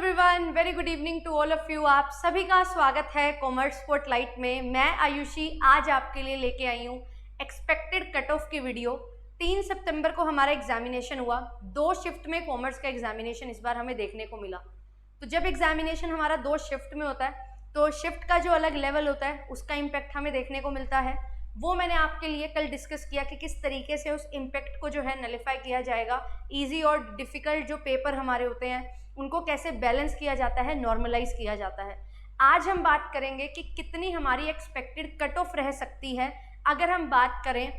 Everyone, very good evening to all of you. आप सभी का स्वागत है कॉमर्स स्पॉटलाइट में। मैं आयुषी आज आपके लिए लेके आई हूँ एक्सपेक्टेड कट ऑफ की वीडियो। 3 सितंबर को हमारा एग्जामिनेशन हुआ। 2 शिफ्ट में कॉमर्स का एग्जामिनेशन इस बार हमें देखने को मिला। तो जब एग्जामिनेशन हमारा 2 शिफ्ट में होता है तो शिफ्ट का जो अलग लेवल होता है उसका इम्पैक्ट हमें देखने को मिलता है। वो मैंने आपके लिए कल डिस्कस किया कि किस तरीके से उस इम्पैक्ट को जो है नलिफाई किया जाएगा। ईजी और डिफ़िकल्ट जो पेपर हमारे होते हैं उनको कैसे बैलेंस किया जाता है, नॉर्मलाइज किया जाता है। आज हम बात करेंगे कि कितनी हमारी एक्सपेक्टेड कट ऑफ रह सकती है। अगर हम बात करें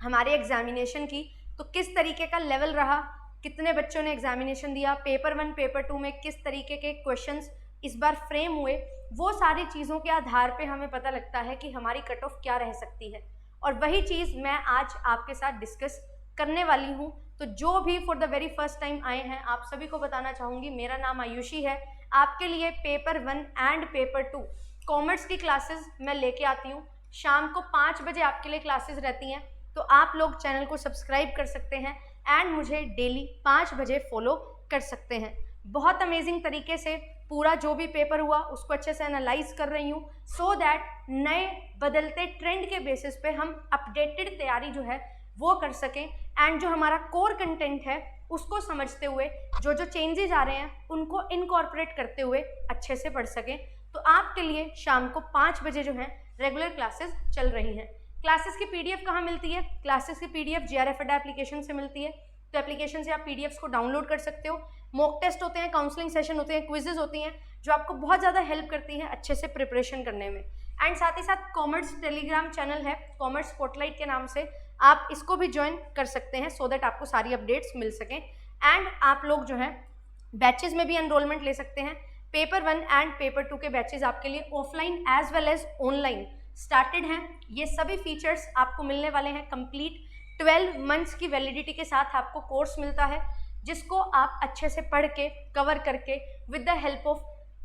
हमारे एग्जामिनेशन की तो किस तरीके का लेवल रहा, कितने बच्चों ने एग्जामिनेशन दिया, पेपर 1 पेपर 2 में किस तरीके के क्वेश्चंस इस बार फ्रेम हुए, वो सारी चीज़ों के आधार पे हमें पता लगता है कि हमारी कट ऑफ क्या रह सकती है। और वही चीज़ मैं आज आपके साथ डिस्कस करने वाली हूँ। तो जो भी for the very first time आए हैं आप सभी को बताना चाहूँगी, मेरा नाम आयुषी है। आपके लिए पेपर 1 एंड पेपर 2 कॉमर्स की क्लासेस मैं लेके आती हूँ। शाम को 5 बजे आपके लिए क्लासेस रहती हैं, तो आप लोग चैनल को सब्सक्राइब कर सकते हैं एंड मुझे डेली 5 बजे फॉलो कर सकते हैं। बहुत अमेजिंग तरीके से पूरा जो भी पेपर हुआ उसको अच्छे से एनालाइज कर रही हूँ, सो दैट नए बदलते ट्रेंड के बेसिस पे हम अपडेटेड तैयारी जो है वो कर सकें एंड जो हमारा कोर कंटेंट है उसको समझते हुए जो जो चेंजेस आ रहे हैं उनको इनकॉर्पोरेट करते हुए अच्छे से पढ़ सकें। तो आपके लिए शाम को 5 बजे जो है रेगुलर क्लासेस चल रही हैं। क्लासेस की पीडीएफ कहाँ मिलती है? क्लासेस की पीडीएफ JRF अड्डा एप्लीकेशन से मिलती है। तो एप्लीकेशन से आप पीडीएफ्स को डाउनलोड कर सकते हो। मॉक टेस्ट होते हैं, काउंसलिंग सेशन होते हैं, क्विजेज होती हैं जो आपको बहुत ज़्यादा हेल्प करती हैं अच्छे से प्रिपरेशन करने में। एंड साथ ही साथ कॉमर्स टेलीग्राम चैनल है कॉमर्स स्पॉटलाइट के नाम से, आप इसको भी ज्वाइन कर सकते हैं सो दैट आपको सारी अपडेट्स मिल सकें। एंड आप लोग जो है बैचेज में भी एनरोलमेंट ले सकते हैं। पेपर 1 एंड पेपर 2 के बैचेज आपके लिए offline as well as online started हैं। ये सभी फीचर्स आपको मिलने वाले हैं। कंप्लीट 12 मंथ्स की वैलिडिटी के साथ आपको कोर्स मिलता है जिसको आप अच्छे से पढ़ के कवर करके with the help of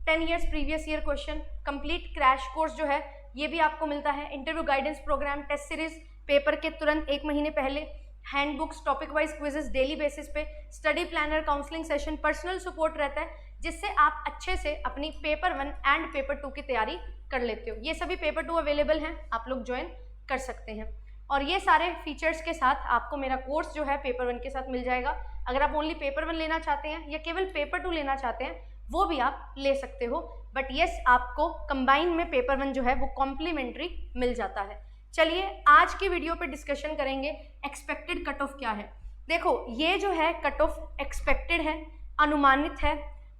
10 years previous year question, complete crash course जो है ये भी आपको मिलता है। Interview guidance program, test series, paper के तुरंत 1 महीने पहले handbooks, topic wise quizzes daily basis पे, study planner, counselling session, personal support रहता है जिससे आप अच्छे से अपनी पेपर 1 एंड पेपर 2 की तैयारी कर लेते हो। ये सभी पेपर 2 अवेलेबल हैं, आप लोग ज्वाइन कर सकते हैं। और ये सारे फीचर्स के साथ आपको मेरा कोर्स जो है पेपर 1 के साथ मिल जाएगा। अगर आप ओनली पेपर 1 लेना चाहते हैं या केवल पेपर 2 लेना चाहते हैं वो भी आप ले सकते हो, बट येस आपको कंबाइन में पेपर 1 जो है वो कॉम्प्लीमेंट्री मिल जाता है। चलिए आज की वीडियो पे डिस्कशन करेंगे एक्सपेक्टेड कट ऑफ क्या है। देखो ये जो है कट ऑफ एक्सपेक्टेड है, अनुमानित है।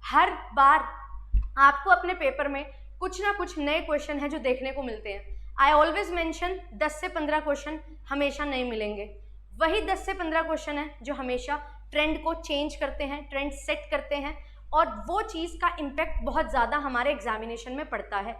हर बार आपको अपने पेपर में कुछ ना कुछ नए क्वेश्चन है जो देखने को मिलते हैं। आई ऑलवेज मेंशन 10 से 15 क्वेश्चन हमेशा नए मिलेंगे। वही 10 से 15 क्वेश्चन है जो हमेशा ट्रेंड को चेंज करते हैं, ट्रेंड सेट करते हैं और वो चीज़ का इम्पैक्ट बहुत ज़्यादा हमारे एग्जामिनेशन में पड़ता है।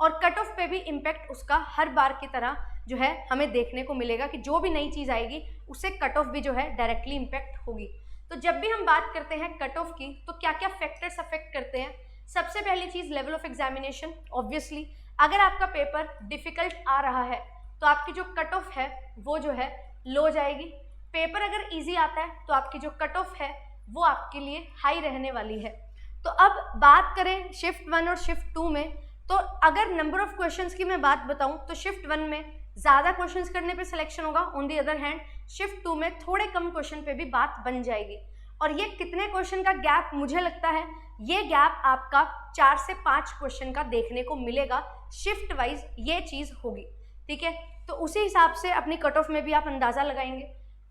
और कट ऑफ पे भी इम्पैक्ट उसका हर बार की तरह जो है हमें देखने को मिलेगा कि जो भी नई चीज़ आएगी उससे कट ऑफ भी जो है डायरेक्टली इम्पैक्ट होगी। तो जब भी हम बात करते हैं कट ऑफ की तो क्या क्या फैक्टर्स अफेक्ट करते हैं? सबसे पहली चीज़ लेवल ऑफ एग्जामिनेशन। ऑब्वियसली अगर आपका पेपर डिफ़िकल्ट आ रहा है तो आपकी जो कट ऑफ है वो जो है लो जाएगी। पेपर अगर ईजी आता है तो आपकी जो कट ऑफ है वो आपके लिए हाई रहने वाली है। तो अब बात करें शिफ्ट 1 और शिफ्ट 2 में, तो अगर नंबर ऑफ क्वेश्चंस की मैं बात बताऊं तो शिफ्ट 1 में ज़्यादा क्वेश्चंस करने पे सिलेक्शन होगा। On the other hand shift 2 में थोड़े कम क्वेश्चन पे भी बात बन जाएगी। और ये कितने क्वेश्चन का गैप, मुझे लगता है ये गैप आपका 4 से 5 क्वेश्चन का देखने को मिलेगा। शिफ्ट वाइज ये चीज़ होगी, ठीक है। तो उसी हिसाब से अपनी कट ऑफ में भी आप अंदाज़ा लगाएंगे।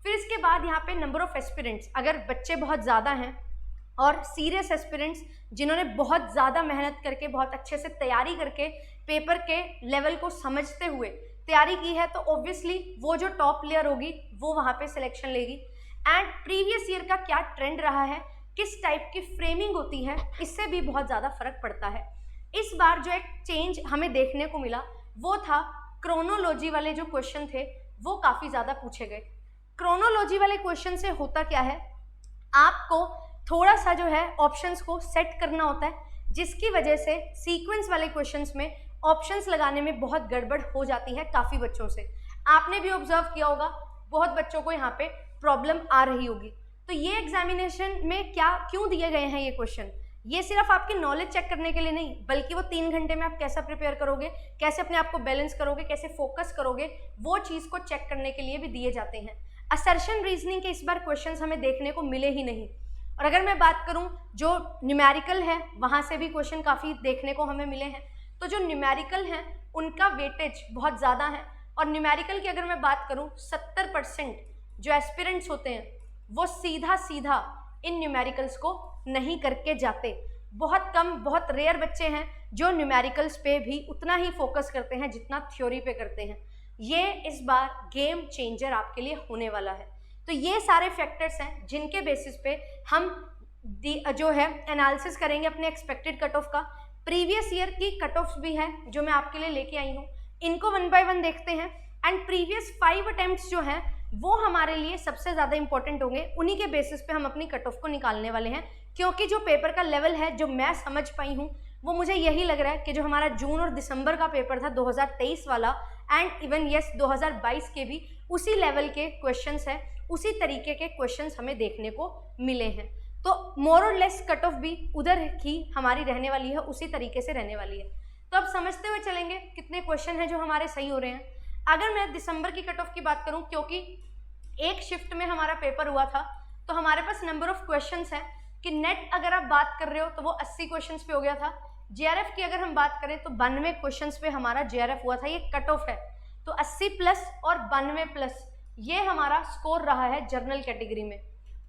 फिर इसके बाद यहाँ पे नंबर ऑफ एस्पिरेंट्स, अगर बच्चे बहुत ज़्यादा हैं और सीरियस एस्पिरेंट्स जिन्होंने बहुत ज़्यादा मेहनत करके बहुत अच्छे से तैयारी करके पेपर के लेवल को समझते हुए तैयारी की है तो ऑब्वियसली वो जो टॉप प्लेयर होगी वो वहाँ पे सिलेक्शन लेगी। एंड प्रीवियस ईयर का क्या ट्रेंड रहा है, किस टाइप की फ्रेमिंग होती है, इससे भी बहुत ज़्यादा फर्क पड़ता है। इस बार जो एक चेंज हमें देखने को मिला वो था क्रोनोलॉजी वाले जो क्वेश्चन थे वो काफ़ी ज़्यादा पूछे गए। क्रोनोलॉजी वाले क्वेश्चन से होता क्या है, आपको थोड़ा सा जो है ऑप्शंस को सेट करना होता है जिसकी वजह से सीक्वेंस वाले क्वेश्चंस में ऑप्शंस लगाने में बहुत गड़बड़ हो जाती है काफ़ी बच्चों से। आपने भी ऑब्जर्व किया होगा बहुत बच्चों को यहाँ पे प्रॉब्लम आ रही होगी। तो ये एग्जामिनेशन में क्या क्यों दिए गए हैं ये क्वेश्चन, ये सिर्फ आपकी नॉलेज चेक करने के लिए नहीं, बल्कि वो 3 घंटे में आप कैसा प्रिपेयर करोगे, कैसे अपने आप को बैलेंस करोगे, कैसे फोकस करोगे, वो चीज़ को चेक करने के लिए भी दिए जाते हैं। असर्शन रीजनिंग के इस बार क्वेश्चंस हमें देखने को मिले ही नहीं। और अगर मैं बात करूं जो न्यूमेरिकल है, वहाँ से भी क्वेश्चन काफ़ी देखने को हमें मिले हैं। तो जो न्यूमेरिकल हैं उनका वेटेज बहुत ज़्यादा है। और न्यूमेरिकल की अगर मैं बात करूं 70% जो एस्पिरेंट्स होते हैं वो सीधा सीधा इन न्यूमेरिकल्स को नहीं करके जाते। बहुत कम, बहुत रेयर बच्चे हैं जो न्यूमेरिकल्स पे भी उतना ही फोकस करते हैं जितना थ्योरी पे करते हैं। ये इस बार गेम चेंजर आपके लिए होने वाला है। तो ये सारे फैक्टर्स हैं जिनके बेसिस पे हम जो है एनालिसिस करेंगे अपने एक्सपेक्टेड कट ऑफ का। प्रीवियस ईयर की कट ऑफ्स भी है जो मैं आपके लिए लेके आई हूँ, इनको 1 बाय 1 देखते हैं। एंड प्रीवियस 5 अटेम्प्ट्स जो हैं वो हमारे लिए सबसे ज़्यादा इंपॉर्टेंट होंगे, उन्हीं के बेसिस पे हम अपनी कट ऑफ को निकालने वाले हैं। क्योंकि जो पेपर का लेवल है जो मैं समझ पाई हूँ वो मुझे यही लग रहा है कि जो हमारा जून और दिसंबर का पेपर था 2023 वाला, एंड इवन 2022 के भी उसी लेवल के क्वेश्चंस हैं, उसी तरीके के क्वेश्चंस हमें देखने को मिले हैं। तो मोर और लेस कट ऑफ भी उधर की हमारी रहने वाली है, उसी तरीके से रहने वाली है। तो अब समझते हुए चलेंगे कितने क्वेश्चन हैं जो हमारे सही हो रहे हैं। अगर मैं दिसंबर की कट ऑफ की बात करूं, क्योंकि एक शिफ्ट में हमारा पेपर हुआ था, तो हमारे पास नंबर ऑफ क्वेश्चंस है कि नेट अगर आप बात कर रहे हो तो वो 80 क्वेश्चंस पे हो गया था। जेआरएफ की अगर हम बात करें तो 92 क्वेश्चंस पे हमारा जेआरएफ हुआ था। ये कट ऑफ है, तो 80 प्लस और 92 प्लस ये हमारा स्कोर रहा है जनरल कैटेगरी में।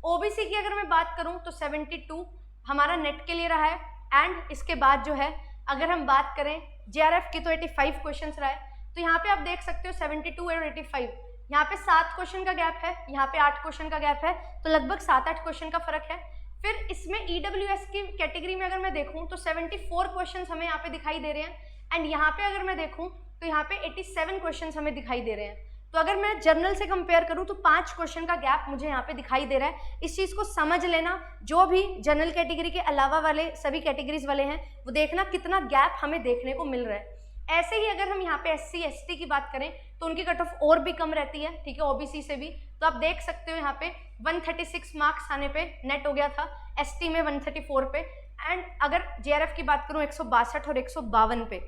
ओबीसी की अगर मैं बात करूं तो 72 हमारा नेट के लिए रहा है। एंड इसके बाद जो है अगर हम बात करें जेआरएफ की तो 85 क्वेश्चंस रहा है। तो यहाँ पे आप देख सकते हो 72 और 85, यहाँ पे 7 क्वेश्चन का गैप है, यहाँ पे 8 क्वेश्चन का गैप है, तो लगभग 7-8 क्वेश्चन का फर्क है। फिर इसमें ईडब्ल्यूएस की कैटेगरी में अगर मैं देखूँ तो 74 क्वेश्चन हमें यहाँ पे दिखाई दे रहे हैं। एंड यहाँ पे अगर मैं देखूँ तो यहाँ पे 87 क्वेश्चन हमें दिखाई दे रहे हैं। तो अगर मैं जनरल से कंपेयर करूं तो 5 क्वेश्चन का गैप मुझे यहाँ पे दिखाई दे रहा है। इस चीज़ को समझ लेना, जो भी जनरल कैटेगरी के अलावा वाले सभी कैटेगरीज वाले हैं वो देखना कितना गैप हमें देखने को मिल रहा है। ऐसे ही अगर हम यहाँ पे SC ST की बात करें तो उनकी कट ऑफ और भी कम रहती है, ठीक है, OBC से भी। तो आप देख सकते हो यहाँ पे 136 मार्क्स आने पे नेट हो गया था, ST में 134 पे, एंड अगर JRF की बात करूँ 162 और 152 पे।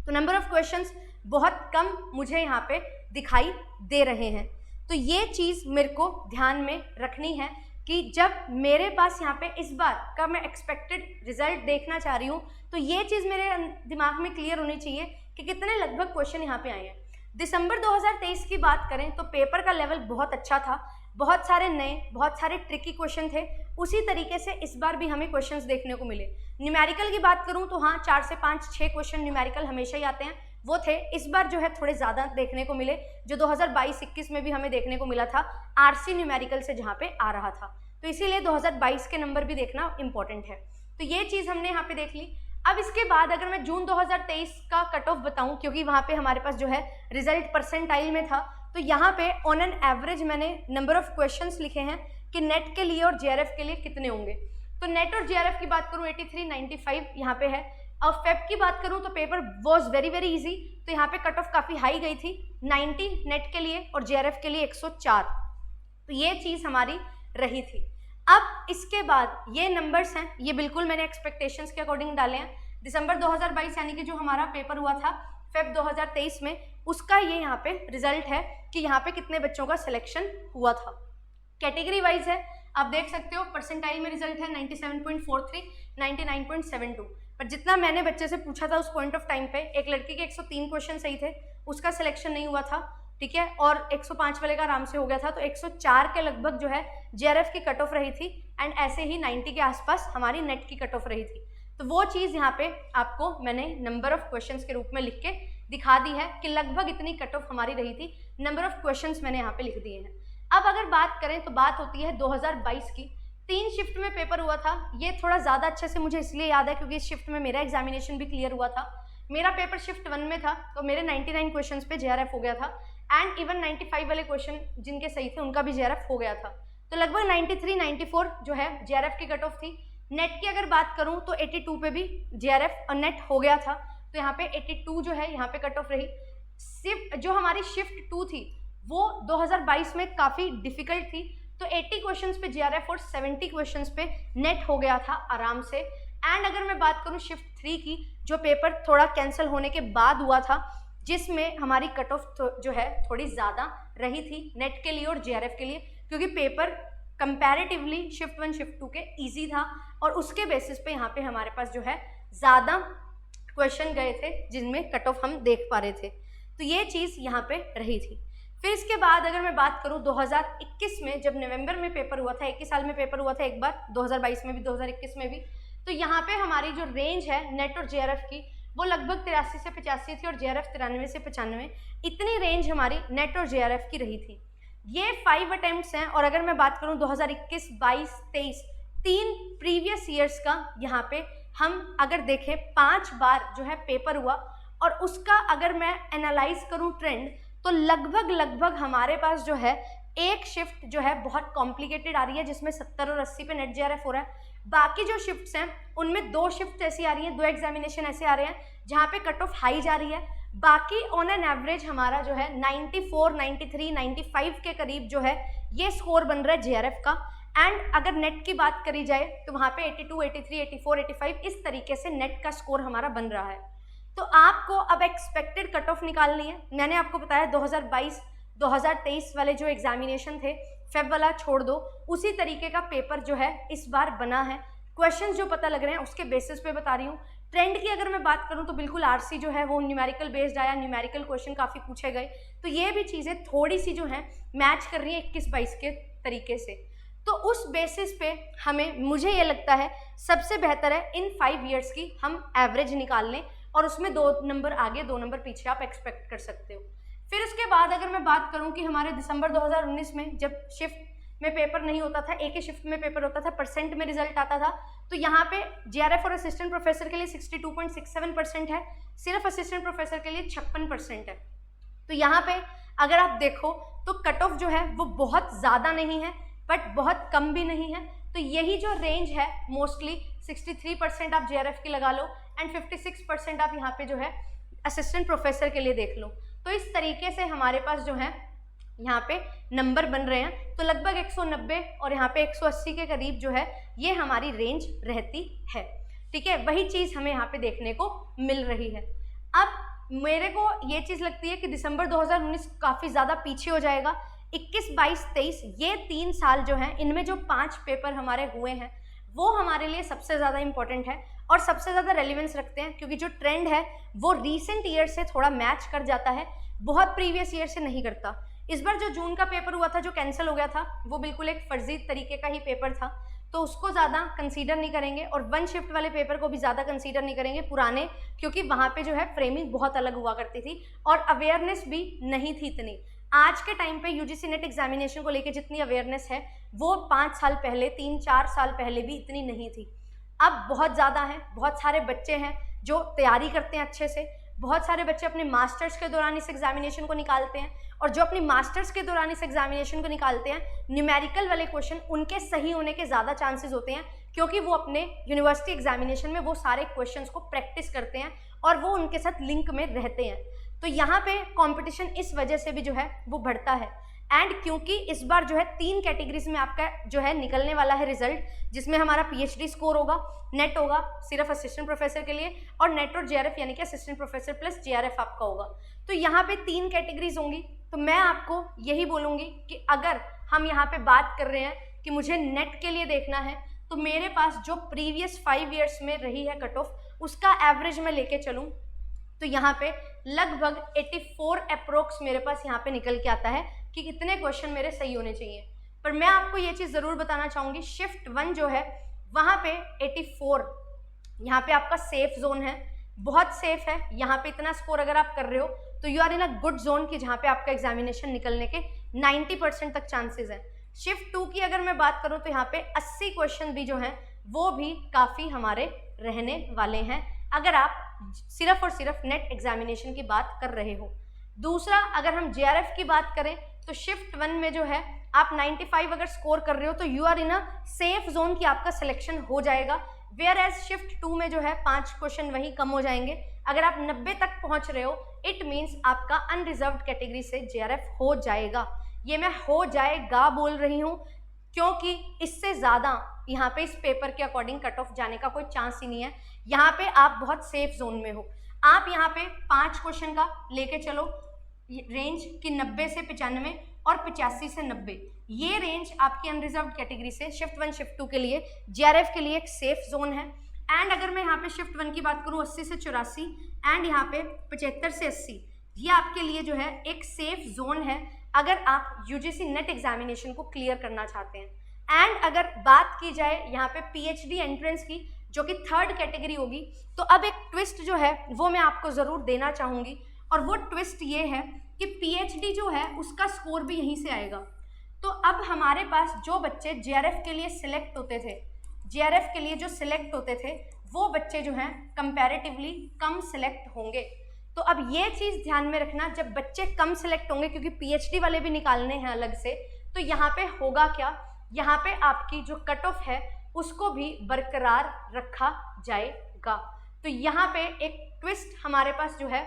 तो नंबर ऑफ क्वेश्चंस बहुत कम मुझे यहाँ पे दिखाई दे रहे हैं। तो ये चीज़ मेरे को ध्यान में रखनी है कि जब मेरे पास यहाँ पे इस बार का मैं एक्सपेक्टेड रिजल्ट देखना चाह रही हूँ तो ये चीज़ मेरे दिमाग में क्लियर होनी चाहिए कि कितने लगभग क्वेश्चन यहाँ पे आए हैं। दिसंबर 2023 की बात करें तो पेपर का लेवल बहुत अच्छा था, बहुत सारे नए, बहुत सारे ट्रिकी क्वेश्चन थे। उसी तरीके से इस बार भी हमें क्वेश्चंस देखने को मिले। न्यूमेरिकल की बात करूं तो हाँ 4 से 5-6 क्वेश्चन न्यूमेरिकल हमेशा ही आते हैं, वो थे। इस बार जो है थोड़े ज़्यादा देखने को मिले, जो 2022-21 में भी हमें देखने को मिला था आरसी न्यूमेरिकल से जहाँ पे आ रहा था। तो इसीलिए 2022 के नंबर भी देखना इंपॉर्टेंट है। तो ये चीज़ हमने यहाँ पे देख ली। अब इसके बाद अगर मैं जून 2023 का कट ऑफ बताऊँ, क्योंकि वहाँ पे हमारे पास जो है रिजल्ट परसेंटाइल में था, तो यहाँ पे ऑन एन एवरेज मैंने नंबर ऑफ क्वेश्चंस लिखे हैं कि नेट के लिए और जेआरएफ के लिए कितने होंगे। तो नेट और जेआरएफ की बात करूँ 83, 95 यहाँ पे है। अब फेब की बात करूँ तो पेपर वॉज वेरी इजी, तो यहाँ पे कट ऑफ काफ़ी हाई गई थी, 90 नेट के लिए और जेआरएफ के लिए 104। तो ये चीज़ हमारी रही थी। अब इसके बाद ये नंबर्स हैं, ये बिल्कुल मैंने एक्सपेक्टेशंस के अकॉर्डिंग डाले हैं। दिसंबर 2022 यानी कि जो हमारा पेपर हुआ था फेब 2023 में, उसका ये यहाँ पे रिजल्ट है कि यहाँ पे कितने बच्चों का सिलेक्शन हुआ था। कैटेगरी वाइज है, आप देख सकते हो परसेंटाइल में रिजल्ट है 97.43, 99.72। पर जितना मैंने बच्चे से पूछा था उस पॉइंट ऑफ टाइम पे, एक लड़की के 103 क्वेश्चन सही थे, उसका सिलेक्शन नहीं हुआ था, ठीक है, और 105 वाले का आराम से हो गया था। तो 104 के लगभग जो है जेआरएफ की कट ऑफ रही थी, एंड ऐसे ही 90 के आसपास हमारी नेट की कट ऑफ रही थी। तो वो चीज़ यहाँ पे आपको मैंने नंबर ऑफ क्वेश्चंस के रूप में लिख के दिखा दी है कि लगभग इतनी कट ऑफ हमारी रही थी। नंबर ऑफ क्वेश्चंस मैंने यहाँ पे लिख दिए हैं। अब अगर बात करें तो बात होती है 2022 की। 3 शिफ्ट में पेपर हुआ था। ये थोड़ा ज़्यादा अच्छे से मुझे इसलिए याद है क्योंकि इस शिफ्ट में मेरा एग्जामिनेशन भी क्लियर हुआ था। मेरा पेपर शिफ्ट 1 में था, तो मेरे 99 क्वेश्चन पे जेआरएफ हो गया था, एंड इवन 95 वाले क्वेश्चन जिनके सही थे उनका भी जेआरएफ हो गया था। तो लगभग 93-94 जो है जेआरएफ की कट ऑफ थी। नेट की अगर बात करूं तो 82 पे भी जेआरएफ और नेट हो गया था, तो यहाँ पे 82 जो है यहाँ पे कट ऑफ रही। सिर्फ जो हमारी शिफ्ट 2 थी वो 2022 में काफ़ी डिफिकल्ट थी, तो 80 क्वेश्चंस पे जेआरएफ और 70 क्वेश्चंस पे नेट हो गया था आराम से। एंड अगर मैं बात करूँ शिफ्ट 3 की, जो पेपर थोड़ा कैंसिल होने के बाद हुआ था, जिसमें हमारी कट ऑफ जो है थोड़ी ज़्यादा रही थी नेट के लिए और जेआरएफ के लिए, क्योंकि पेपर कंपैरेटिवली शिफ्ट 1 शिफ्ट 2 के इजी था और उसके बेसिस पे यहाँ पे हमारे पास जो है ज़्यादा क्वेश्चन गए थे जिनमें कट ऑफ हम देख पा रहे थे। तो ये चीज़ यहाँ पे रही थी। फिर इसके बाद अगर मैं बात करूँ 2021 में, जब नवंबर में पेपर हुआ था, एक ही साल में पेपर हुआ था एक बार, 2022 में भी 2021 में भी, तो यहाँ पे हमारी जो रेंज है नेट और जेआरएफ की वो लगभग 83 से 85 थी और जेआरएफ 93 से 95, इतनी रेंज हमारी नेट और जेआरएफ की रही थी। ये 5 अटेम्प्ट्स हैं। और अगर मैं बात करूँ 2021, 22, 23 3 प्रीवियस ईयर्स का, यहाँ पे हम अगर देखें 5 बार जो है पेपर हुआ और उसका अगर मैं एनालाइज करूँ ट्रेंड, तो लगभग हमारे पास जो है एक शिफ्ट जो है बहुत कॉम्प्लिकेटेड आ रही है जिसमें 70 और 80 पे नेट जेआरएफ हो रहा है। बाकी जो शिफ्ट्स हैं उनमें 2 शिफ्ट ऐसी आ रही हैं, 2 एग्जामिनेशन ऐसे आ रहे हैं जहाँ पे कट ऑफ हाई जा रही है। बाकी ऑन एन एवरेज हमारा जो है 94, 93, 95 के करीब जो है ये स्कोर बन रहा है जेआरएफ का। एंड अगर नेट की बात करी जाए तो वहाँ पे 82, 83, 84, 85 इस तरीके से नेट का स्कोर हमारा बन रहा है। तो आपको अब एक्सपेक्टेड कट ऑफ निकालनी है। मैंने आपको बताया 2022, 2023 वाले जो एग्जामिनेशन थे, फेब वाला छोड़ दो, उसी तरीके का पेपर जो है इस बार बना है। क्वेश्चंस जो पता लग रहे हैं उसके बेसिस पे बता रही हूँ। ट्रेंड की अगर मैं बात करूँ तो बिल्कुल आरसी जो है वो न्यूमेरिकल बेस्ड आया, न्यूमेरिकल क्वेश्चन काफ़ी पूछे गए, तो ये भी चीज़ें थोड़ी सी जो है मैच कर रही है 21-22 के तरीके से। तो उस बेसिस पे हमें, मुझे ये लगता है सबसे बेहतर है इन 5 ईयर्स की हम एवरेज निकाल लें और उसमें 2 नंबर आगे 2 नंबर पीछे आप एक्सपेक्ट कर सकते हो। फिर उसके बाद अगर मैं बात करूं कि हमारे दिसंबर 2019 में जब शिफ्ट में पेपर नहीं होता था, एक ही शिफ्ट में पेपर होता था, परसेंट में रिजल्ट आता था, तो यहाँ पे जेआरएफ और असिस्टेंट प्रोफेसर के लिए 62.67% है, सिर्फ असिस्टेंट प्रोफेसर के लिए 56% है। तो यहाँ पे अगर आप देखो तो कट ऑफ जो है वो बहुत ज़्यादा नहीं है बट बहुत कम भी नहीं है। तो यही जो रेंज है मोस्टली 63% आप जेआरएफ की लगा लो एंड 56% आप यहाँ पे जो है असिस्टेंट प्रोफेसर के लिए देख लो। तो इस तरीके से हमारे पास जो है यहाँ पे नंबर बन रहे हैं। तो लगभग 190 और यहाँ पे 180 के करीब जो है ये हमारी रेंज रहती है। ठीक है, वही चीज़ हमें यहाँ पे देखने को मिल रही है। अब मेरे को ये चीज़ लगती है कि दिसंबर 2019 काफ़ी ज़्यादा पीछे हो जाएगा। 21, 22, 23 ये 3 साल जो हैं, इनमें जो 5 पेपर हमारे हुए हैं वो हमारे लिए सबसे ज़्यादा इंपॉर्टेंट है और सबसे ज़्यादा रेलिवेंस रखते हैं, क्योंकि जो ट्रेंड है वो रीसेंट ईयर से थोड़ा मैच कर जाता है, बहुत प्रीवियस ईयर से नहीं करता। इस बार जो जून का पेपर हुआ था जो कैंसिल हो गया था वो बिल्कुल एक फर्जी तरीके का ही पेपर था, तो उसको ज़्यादा कंसीडर नहीं करेंगे और 1 शिफ्ट वाले पेपर को भी ज़्यादा कंसीडर नहीं करेंगे पुराने, क्योंकि वहाँ पे जो है फ्रेमिंग बहुत अलग हुआ करती थी और अवेयरनेस भी नहीं थी इतनी। आज के टाइम पे यूजीसी नेट एग्जामिनेशन को लेके जितनी अवेयरनेस है वो 5 साल पहले, 3-4 साल पहले भी इतनी नहीं थी। अब बहुत ज़्यादा है, बहुत सारे बच्चे हैं जो तैयारी करते हैं अच्छे से, बहुत सारे बच्चे अपने मास्टर्स के दौरान इस एग्जामिनेशन को निकालते हैं और जो अपनी मास्टर्स के दौरान इस एग्जामिनेशन को निकालते हैं, न्यूमेरिकल वाले क्वेश्चन उनके सही होने के ज़्यादा चांसेस होते हैं, क्योंकि वो अपने यूनिवर्सिटी एग्जामिनेशन में वो सारे क्वेश्चंस को प्रैक्टिस करते हैं और वो उनके साथ लिंक में रहते हैं। तो यहाँ पे कंपटीशन इस वजह से भी जो है वो बढ़ता है। एंड क्योंकि इस बार जो है 3 कैटेगरीज में आपका जो है निकलने वाला है रिजल्ट, जिसमें हमारा पीएचडी स्कोर होगा, नेट होगा सिर्फ असिस्टेंट प्रोफेसर के लिए और नेट और जेआरएफ यानी कि असिस्टेंट प्रोफेसर प्लस जेआरएफ आपका होगा। तो यहाँ पे 3 कैटेगरीज होंगी। तो मैं आपको यही बोलूँगी कि अगर हम यहाँ पे बात कर रहे हैं कि मुझे नेट के लिए देखना है, तो मेरे पास जो प्रीवियस 5 ईयर्स में रही है कट ऑफ, उसका एवरेज मैं लेके चलूँ तो यहाँ पे लगभग 84 अप्रोक्स मेरे पास यहाँ पे निकल के आता है कि कितने क्वेश्चन मेरे सही होने चाहिए। पर मैं आपको ये चीज़ ज़रूर बताना चाहूँगी, शिफ्ट 1 जो है वहाँ पे 84 यहाँ पे आपका सेफ जोन है, बहुत सेफ है। यहाँ पे इतना स्कोर अगर आप कर रहे हो तो you are in a good zone कि जहाँ पे आपका एग्जामिनेशन निकलने के 90% तक चांसेस हैं। शिफ्ट 2 की अगर मैं बात करूँ तो यहाँ पे 80 क्वेश्चन भी जो हैं वो भी काफ़ी हमारे रहने वाले हैं, अगर आप सिर्फ और सिर्फ नेट एग्जामिनेशन की बात कर रहे हो। दूसरा, अगर हम जेआरएफ की बात करें तो शिफ्ट 1 में जो है आप 95 अगर स्कोर कर रहे हो तो you are in a safe zone कि आपका सिलेक्शन हो जाएगा। वेयर एज शिफ्ट 2 में जो है 5 क्वेश्चन वही कम हो जाएंगे। अगर आप 90 तक पहुंच रहे हो इट मीन्स आपका अनरिजर्व्ड कैटेगरी से जेआरएफ हो जाएगा। ये मैं हो जाएगा बोल रही हूँ, क्योंकि इससे ज़्यादा यहाँ पे इस पेपर के अकॉर्डिंग कट ऑफ जाने का कोई चांस ही नहीं है। यहाँ पे आप बहुत सेफ जोन में हो। आप यहाँ पे 5 क्वेश्चन का लेके चलो रेंज कि 90 से 95 और 85 से 90, ये रेंज आपकी अनरिजर्व कैटेगरी से शिफ्ट 1 शिफ्ट 2 के लिए जेआरएफ के लिए एक सेफ जोन है। एंड अगर मैं यहाँ पे शिफ्ट 1 की बात करूँ 80 से 84 एंड यहाँ पे 75 से 80, ये आपके लिए जो है एक सेफ जोन है अगर आप यूजीसी नेट एग्जामिनेशन को क्लियर करना चाहते हैं। एंड अगर बात की जाए यहाँ पे पीएचडी एंट्रेंस की, जो कि 3rd कैटेगरी होगी, तो अब एक ट्विस्ट जो है वो मैं आपको ज़रूर देना चाहूँगी, और वो ट्विस्ट ये है कि पीएचडी जो है उसका स्कोर भी यहीं से आएगा। तो अब हमारे पास जो बच्चे जेआरएफ के लिए सिलेक्ट होते थे, जेआरएफ के लिए जो सिलेक्ट होते थे वो बच्चे जो हैं कंपैरेटिवली कम सिलेक्ट होंगे। तो अब ये चीज़ ध्यान में रखना, जब बच्चे कम सिलेक्ट होंगे, क्योंकि पीएचडी वाले भी निकालने हैं अलग से, तो यहाँ पे होगा क्या, यहाँ पे आपकी जो कट ऑफ है उसको भी बरकरार रखा जाएगा। तो यहाँ पे एक ट्विस्ट हमारे पास जो है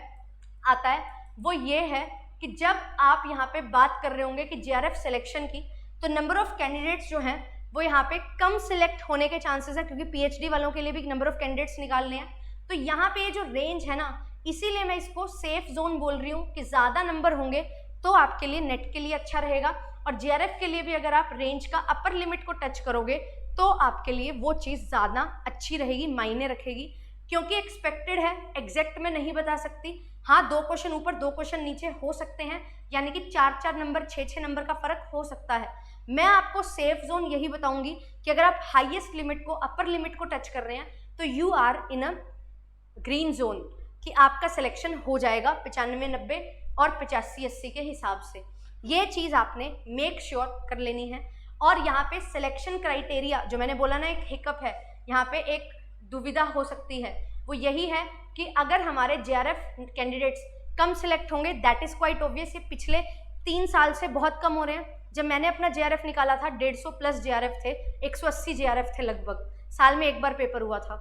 आता है वो ये है कि जब आप यहाँ पे बात कर रहे होंगे कि जेआरएफ सिलेक्शन की, तो नंबर ऑफ कैंडिडेट्स जो हैं वो यहाँ पे कम सिलेक्ट होने के चांसेस है, क्योंकि पीएचडी वालों के लिए भी नंबर ऑफ कैंडिडेट्स निकालने हैं। तो यहाँ पे ये जो रेंज है ना, इसीलिए मैं इसको सेफ जोन बोल रही हूँ कि ज़्यादा नंबर होंगे तो आपके लिए नेट के लिए अच्छा रहेगा, और जेआरएफ के लिए भी अगर आप रेंज का अपर लिमिट को टच करोगे तो आपके लिए वो चीज़ ज़्यादा अच्छी रहेगी, मायने रखेगी, क्योंकि एक्सपेक्टेड है, एग्जैक्ट में नहीं बता सकती। हाँ, 2 क्वेश्चन ऊपर 2 क्वेश्चन नीचे हो सकते हैं, यानी कि 4-4 नंबर 6-6 नंबर का फर्क हो सकता है। मैं आपको सेफ जोन यही बताऊंगी कि अगर आप हाईएस्ट लिमिट को, अपर लिमिट को टच कर रहे हैं तो you are in a green zone, कि आपका सिलेक्शन हो जाएगा 95-90 और 85-80 के हिसाब से। ये चीज़ आपने मेक श्योर कर लेनी है। और यहाँ पे सिलेक्शन क्राइटेरिया जो मैंने बोला ना, एक हिकअप है यहाँ पे, एक दुविधा हो सकती है, वो यही है कि अगर हमारे जेआरएफ कैंडिडेट्स कम सिलेक्ट होंगे, दैट इज़ क्वाइट ऑब्वियस। ये पिछले 3 साल से बहुत कम हो रहे हैं। जब मैंने अपना जेआरएफ निकाला था 150 प्लस जेआरएफ थे, 180 जेआरएफ थे लगभग, साल में एक बार पेपर हुआ था।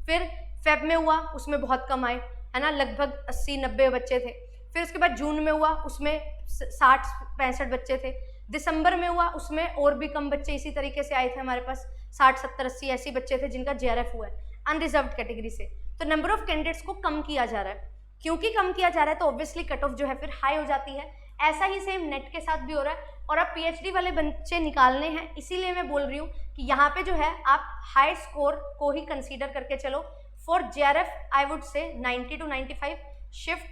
फिर फेब में हुआ, उसमें बहुत कम आए, है ना, लगभग 80-90 बच्चे थे। फिर उसके बाद जून में हुआ, उसमें 60-65 बच्चे थे। दिसंबर में हुआ, उसमें और भी कम बच्चे इसी तरीके से आए थे हमारे पास, 60-70-80 ऐसे बच्चे थे जिनका जेआरएफ हुआ है अनरिजर्व्ड कैटेगरी से। तो नंबर ऑफ कैंडिडेट्स को कम किया जा रहा है, क्योंकि कम किया जा रहा है तो ऑब्वियसली कट ऑफ जो है फिर हाई हो जाती है। ऐसा ही सेम नेट के साथ भी हो रहा है, और अब पीएचडी वाले बच्चे निकालने हैं, इसीलिए मैं बोल रही हूँ कि यहाँ पे जो है आप हाई स्कोर को ही कंसीडर करके चलो। For JRF I would say 90 to 95 shift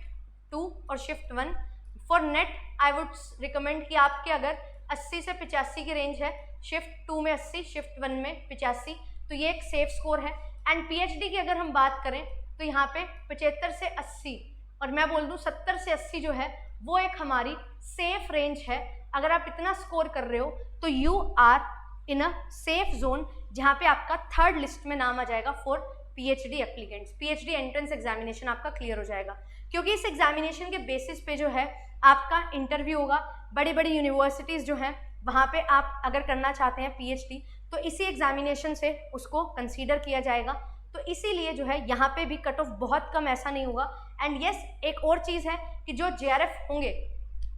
2 और shift 1। For net I would recommend कि आपके अगर 80 से 85 की रेंज है, शिफ्ट 2 में 80, शिफ्ट 1 में 85, तो ये एक सेफ स्कोर है। एंड पीएचडी की अगर हम बात करें तो यहाँ पे 75 से 80 और मैं बोल दूँ 70 से 80 जो है वो एक हमारी सेफ रेंज है। अगर आप इतना स्कोर कर रहे हो तो you are in a safe zone, जहाँ पे आपका 3rd लिस्ट में नाम आ जाएगा for PhD applicants. PhD entrance examination आपका क्लियर हो जाएगा, क्योंकि इस एग्जामिनेशन के बेसिस पे जो है आपका इंटरव्यू होगा। बड़ी बड़ी यूनिवर्सिटीज़ जो हैं वहाँ पे आप अगर करना चाहते हैं पीएचडी तो इसी एग्जामिनेशन से उसको कंसीडर किया जाएगा। तो इसीलिए जो है यहाँ पे भी कट ऑफ बहुत कम ऐसा नहीं होगा। एंड यस, एक और चीज़ है कि जो जेआरएफ होंगे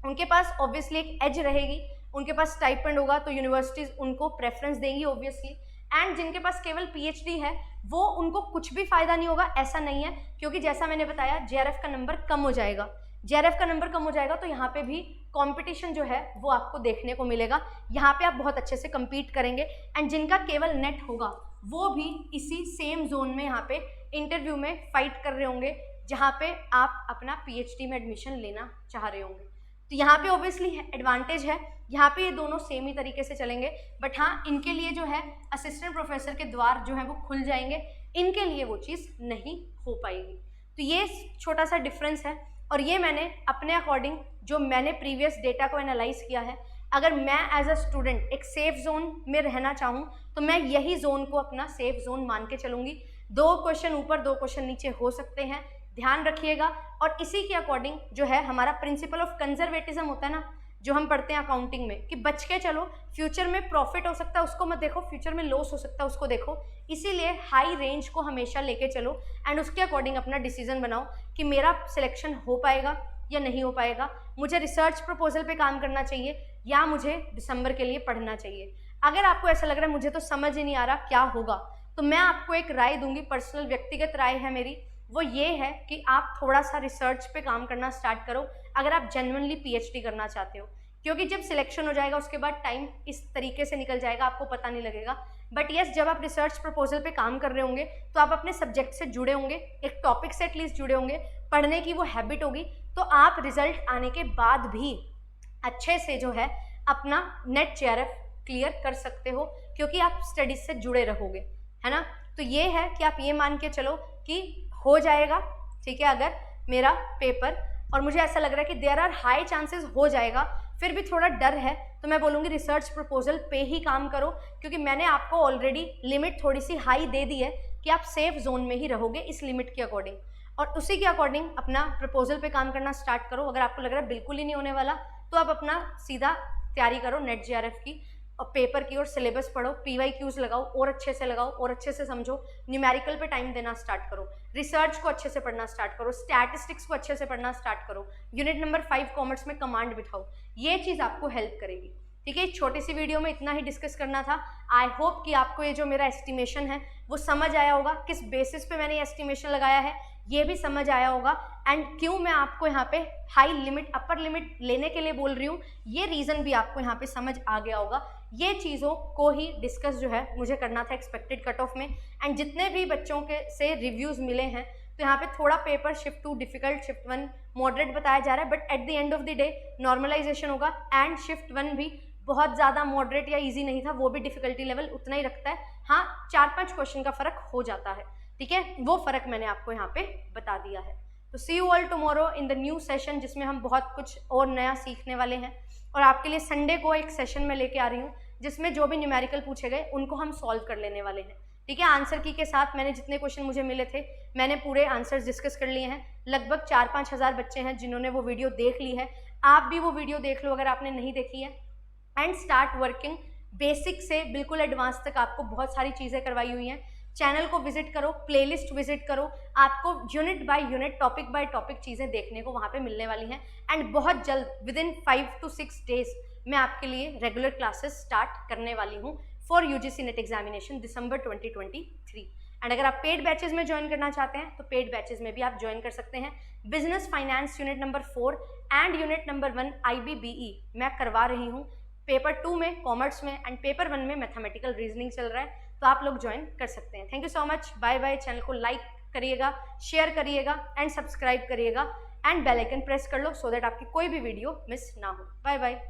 उनके पास ऑब्वियसली एक एज रहेगी, उनके पास स्टाइपेंड होगा तो यूनिवर्सिटीज़ उनको प्रेफरेंस देंगी ऑब्वियसली। एंड जिनके पास केवल पीएचडी है वो उनको कुछ भी फ़ायदा नहीं होगा, ऐसा नहीं है, क्योंकि जैसा मैंने बताया जेआरएफ का नंबर कम हो जाएगा। जेआरएफ का नंबर कम हो जाएगा तो यहाँ पे भी कंपटीशन जो है वो आपको देखने को मिलेगा, यहाँ पे आप बहुत अच्छे से compete करेंगे। एंड जिनका केवल नेट होगा वो भी इसी सेम जोन में यहाँ पे इंटरव्यू में फाइट कर रहे होंगे, जहाँ पे आप अपना पीएचडी में एडमिशन लेना चाह रहे होंगे। तो यहाँ पे ऑब्वियसली एडवांटेज है, यहाँ पे ये दोनों सेम ही तरीके से चलेंगे। बट हाँ, इनके लिए जो है असिस्टेंट प्रोफेसर के द्वार जो है वो खुल जाएंगे, इनके लिए वो चीज़ नहीं हो पाएगी। तो ये छोटा सा डिफरेंस है, और ये मैंने अपने अकॉर्डिंग जो मैंने प्रीवियस डेटा को एनालाइज किया है, अगर मैं एज अ स्टूडेंट एक सेफ जोन में रहना चाहूँ तो मैं यही जोन को अपना सेफ जोन मान के चलूँगी। 2 क्वेश्चन ऊपर 2 क्वेश्चन नीचे हो सकते हैं, ध्यान रखिएगा। और इसी के अकॉर्डिंग जो है हमारा प्रिंसिपल ऑफ कंजर्वेटिज्म होता है ना, जो हम पढ़ते हैं अकाउंटिंग में, कि बच के चलो, फ्यूचर में प्रॉफिट हो सकता है उसको मत देखो, फ्यूचर में लॉस हो सकता है उसको देखो। इसीलिए हाई रेंज को हमेशा लेके चलो एंड उसके अकॉर्डिंग अपना डिसीजन बनाओ कि मेरा सिलेक्शन हो पाएगा या नहीं हो पाएगा, मुझे रिसर्च प्रपोजल पे काम करना चाहिए या मुझे दिसंबर के लिए पढ़ना चाहिए। अगर आपको ऐसा लग रहा है मुझे तो समझ ही नहीं आ रहा क्या होगा, तो मैं आपको एक राय दूंगी, पर्सनल व्यक्तिगत राय है मेरी, वो ये है कि आप थोड़ा सा रिसर्च पे काम करना स्टार्ट करो अगर आप जेन्युइनली पीएचडी करना चाहते हो, क्योंकि जब सिलेक्शन हो जाएगा उसके बाद टाइम इस तरीके से निकल जाएगा, आपको पता नहीं लगेगा। बट यस, जब आप रिसर्च प्रपोजल पे काम कर रहे होंगे तो आप अपने सब्जेक्ट से जुड़े होंगे, एक टॉपिक से एटलीस्ट जुड़े होंगे, पढ़ने की वो हैबिट होगी, तो आप रिजल्ट आने के बाद भी अच्छे से जो है अपना नेट जेआरएफ क्लियर कर सकते हो, क्योंकि आप स्टडीज से जुड़े रहोगे, है ना। तो ये है कि आप ये मान के चलो कि हो जाएगा, ठीक है, अगर मेरा पेपर, और मुझे ऐसा लग रहा है कि देयर आर हाई चांसेस हो जाएगा, फिर भी थोड़ा डर है, तो मैं बोलूँगी रिसर्च प्रपोजल पे ही काम करो, क्योंकि मैंने आपको ऑलरेडी लिमिट थोड़ी सी हाई दे दी है कि आप सेफ जोन में ही रहोगे इस लिमिट के अकॉर्डिंग, और उसी के अकॉर्डिंग अपना प्रपोजल पे काम करना स्टार्ट करो। अगर आपको लग रहा है बिल्कुल ही नहीं होने वाला, तो आप अपना सीधा तैयारी करो नेट जेआरएफ की, और पेपर की और सिलेबस पढ़ो, पीवाईक्यूज लगाओ और अच्छे से लगाओ और अच्छे से समझो, न्यूमेरिकल पे टाइम देना स्टार्ट करो, रिसर्च को अच्छे से पढ़ना स्टार्ट करो, स्टैटिस्टिक्स को अच्छे से पढ़ना स्टार्ट करो, यूनिट नंबर 5 कॉमर्स में कमांड बिठाओ, ये चीज़ आपको हेल्प करेगी। ठीक है, छोटी सी वीडियो में इतना ही डिस्कस करना था। आई होप कि आपको ये जो मेरा एस्टिमेशन है वो समझ आया होगा, किस बेसिस पे मैंने एस्टिमेशन लगाया है ये भी समझ आया होगा, एंड क्यों मैं आपको यहाँ पे हाई लिमिट अपर लिमिट लेने के लिए बोल रही हूँ, ये रीज़न भी आपको यहाँ पे समझ आ गया होगा। ये चीज़ों को ही डिस्कस जो है मुझे करना था एक्सपेक्टेड कट ऑफ में, एंड जितने भी बच्चों के से रिव्यूज़ मिले हैं, तो यहाँ पे थोड़ा paper shift 2 difficult, shift 1 moderate बताया जा रहा है, but at the end of the day normalisation होगा, एंड शिफ्ट 1 भी बहुत ज़्यादा मॉडरेट या इजी नहीं था, वो भी डिफिकल्टी लेवल उतना ही रखता है। हाँ, 4-5 क्वेश्चन का फर्क हो जाता है, ठीक है, वो फर्क मैंने आपको यहाँ पे बता दिया है। तो see you all tomorrow in the new session, जिसमें हम बहुत कुछ और नया सीखने वाले हैं, और आपके लिए संडे को एक सेशन में लेके आ रही हूँ जिसमें जो भी न्यूमेरिकल पूछे गए उनको हम सॉल्व कर लेने वाले हैं, ठीक है। आंसर की के साथ मैंने जितने क्वेश्चन मुझे मिले थे मैंने पूरे आंसर्स डिस्कस कर लिए हैं। लगभग 4-5 हज़ार बच्चे हैं जिन्होंने वो वीडियो देख ली है, आप भी वो वीडियो देख लो अगर आपने नहीं देखी है, एंड स्टार्ट वर्किंग। बेसिक से बिल्कुल एडवांस तक आपको बहुत सारी चीज़ें करवाई हुई हैं। चैनल को विजिट करो, प्लेलिस्ट विजिट करो, आपको unit by unit, topic by topic चीज़ें देखने को वहाँ पे मिलने वाली हैं, एंड बहुत जल्द विदिन 5 to 6 डेज मैं आपके लिए रेगुलर क्लासेस स्टार्ट करने वाली हूँ for UGC net examination December 2023। And अगर आप पेड बैचेज में ज्वाइन करना चाहते हैं तो पेड बैचेज में भी आप ज्वाइन कर सकते हैं। Business finance unit number 4 and unit number 1 IBBE मैं करवा रही हूँ, पेपर 2 में कॉमर्स में, एंड पेपर 1 में मैथमेटिकल रीजनिंग चल रहा है, तो आप लोग ज्वाइन कर सकते हैं। Thank you so much, bye bye. Channel को लाइक करिएगा, शेयर करिएगा एंड सब्सक्राइब करिएगा, एंड बेल आइकन प्रेस कर लो सो दैट आपकी कोई भी वीडियो मिस ना हो। Bye bye.